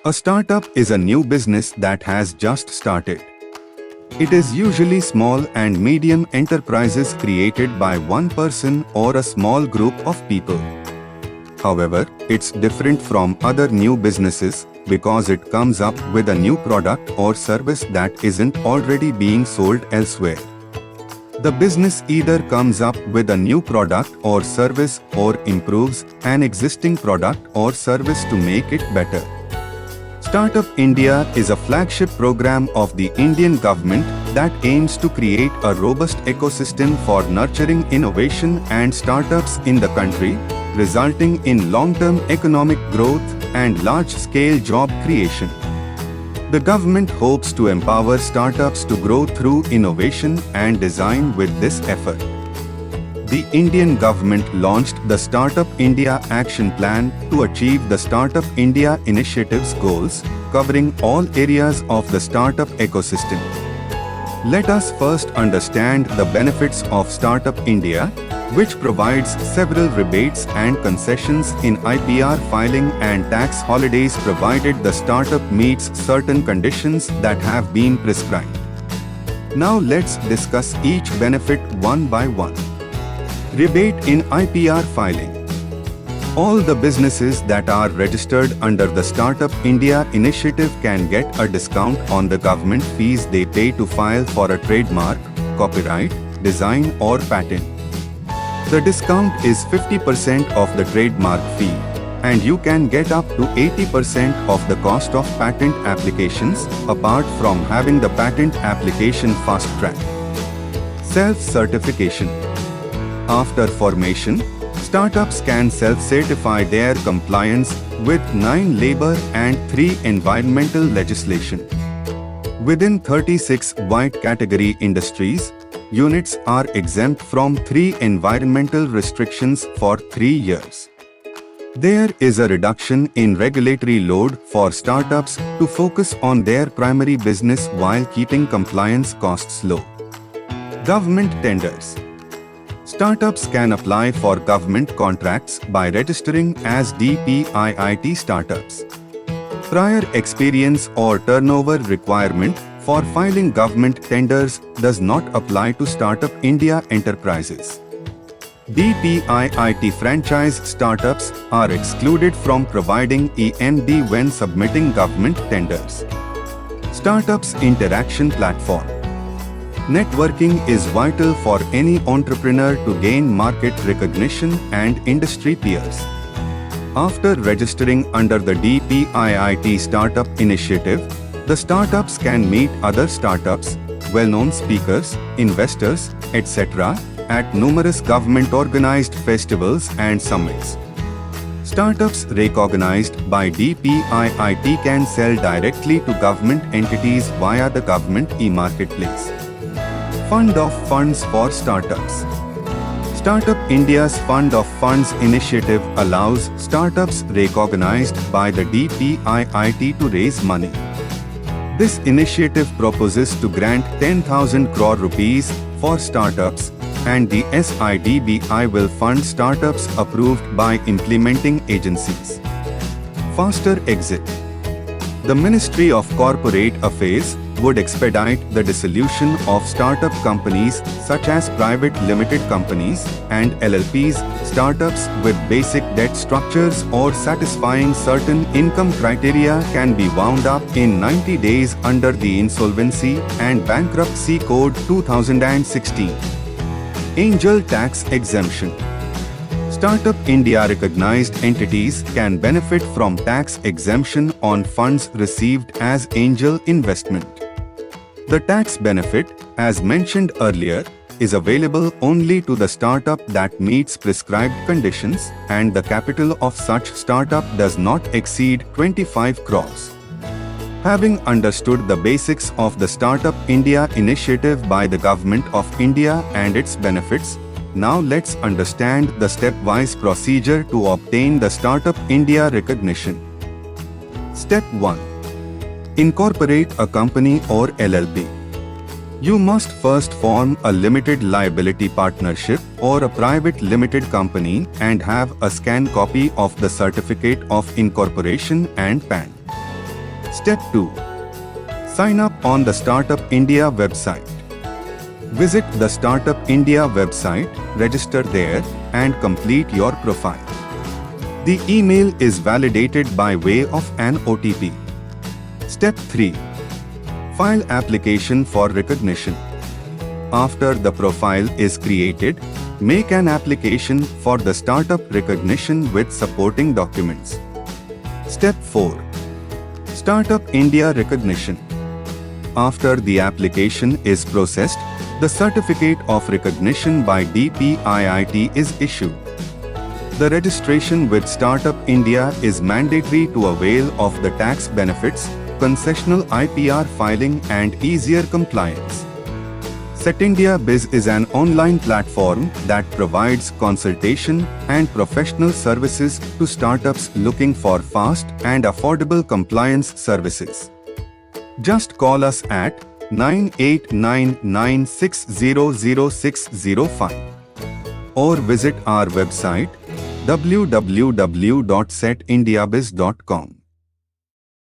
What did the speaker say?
A startup is a new business that has just started. It is usually small and medium enterprises created by one person or a small group of people. However, it's different from other new businesses because it comes up with a new product or service that isn't already being sold elsewhere. The business either comes up with a new product or service or improves an existing product or service to make it better. Startup India is a flagship program of the Indian government that aims to create a robust ecosystem for nurturing innovation and startups in the country, resulting in long-term economic growth and large-scale job creation. The government hopes to empower startups to grow through innovation and design with this effort. The Indian government launched the Startup India Action Plan to achieve the Startup India initiative's goals, covering all areas of the startup ecosystem. Let us first understand the benefits of Startup India, which provides several rebates and concessions in IPR filing and tax holidays provided the startup meets certain conditions that have been prescribed. Now let's discuss each benefit one by one. Rebate in IPR filing. All the businesses that are registered under the Startup India initiative can get a discount on the government fees they pay to file for a trademark, copyright, design or patent. The discount is 50% of the trademark fee, and you can get up to 80% of the cost of patent applications, apart from having the patent application fast-tracked. Self-certification. After formation, startups can self-certify their compliance with 9 labor and 3 environmental legislation. Within 36 white category industries, units are exempt from 3 environmental restrictions for 3 years. There is a reduction in regulatory load for startups to focus on their primary business while keeping compliance costs low. Government tenders. Startups can apply for government contracts by registering as DPIIT startups. Prior experience or turnover requirement for filing government tenders does not apply to Startup India enterprises. DPIIT franchise startups are excluded from providing EMD when submitting government tenders. Startups Interaction Platform. Networking is vital for any entrepreneur to gain market recognition and industry peers. After registering under the DPIIT Startup Initiative, the startups can meet other startups, well-known speakers, investors, etc. at numerous government-organized festivals and summits. Startups recognized by DPIIT can sell directly to government entities via the government e-marketplace. Fund of Funds for Startups. Startup India's Fund of Funds initiative allows startups recognized by the DPIIT to raise money. This initiative proposes to grant 10,000 crore rupees for startups, and the SIDBI will fund startups approved by implementing agencies. Faster exit. The Ministry of Corporate Affairs would expedite the dissolution of startup companies such as private limited companies and LLPs. Startups with basic debt structures or satisfying certain income criteria can be wound up in 90 days under the Insolvency and Bankruptcy Code 2016. Angel Tax Exemption. Startup India recognized entities can benefit from tax exemption on funds received as angel investment. The tax benefit, as mentioned earlier, is available only to the startup that meets prescribed conditions, and the capital of such startup does not exceed 25 crores. Having understood the basics of the Startup India initiative by the Government of India and its benefits, now let's understand the stepwise procedure to obtain the Startup India recognition. Step 1. Incorporate a company or LLP. You must first form a limited liability partnership or a private limited company and have a scanned copy of the Certificate of Incorporation and PAN. Step 2. Sign up on the Startup India website. Visit the Startup India website, register there, and complete your profile. The email is validated by way of an OTP. Step 3. File application for recognition. After the profile is created, make an application for the startup recognition with supporting documents. Step 4. Startup India recognition. After the application is processed, the certificate of recognition by DPIIT is issued. The registration with Startup India is mandatory to avail of the tax benefits, concessional IPR filing and easier compliance. Set India Biz is an online platform that provides consultation and professional services to startups looking for fast and affordable compliance services. Just call us at 9899600605 or visit our website www.setindiabiz.com.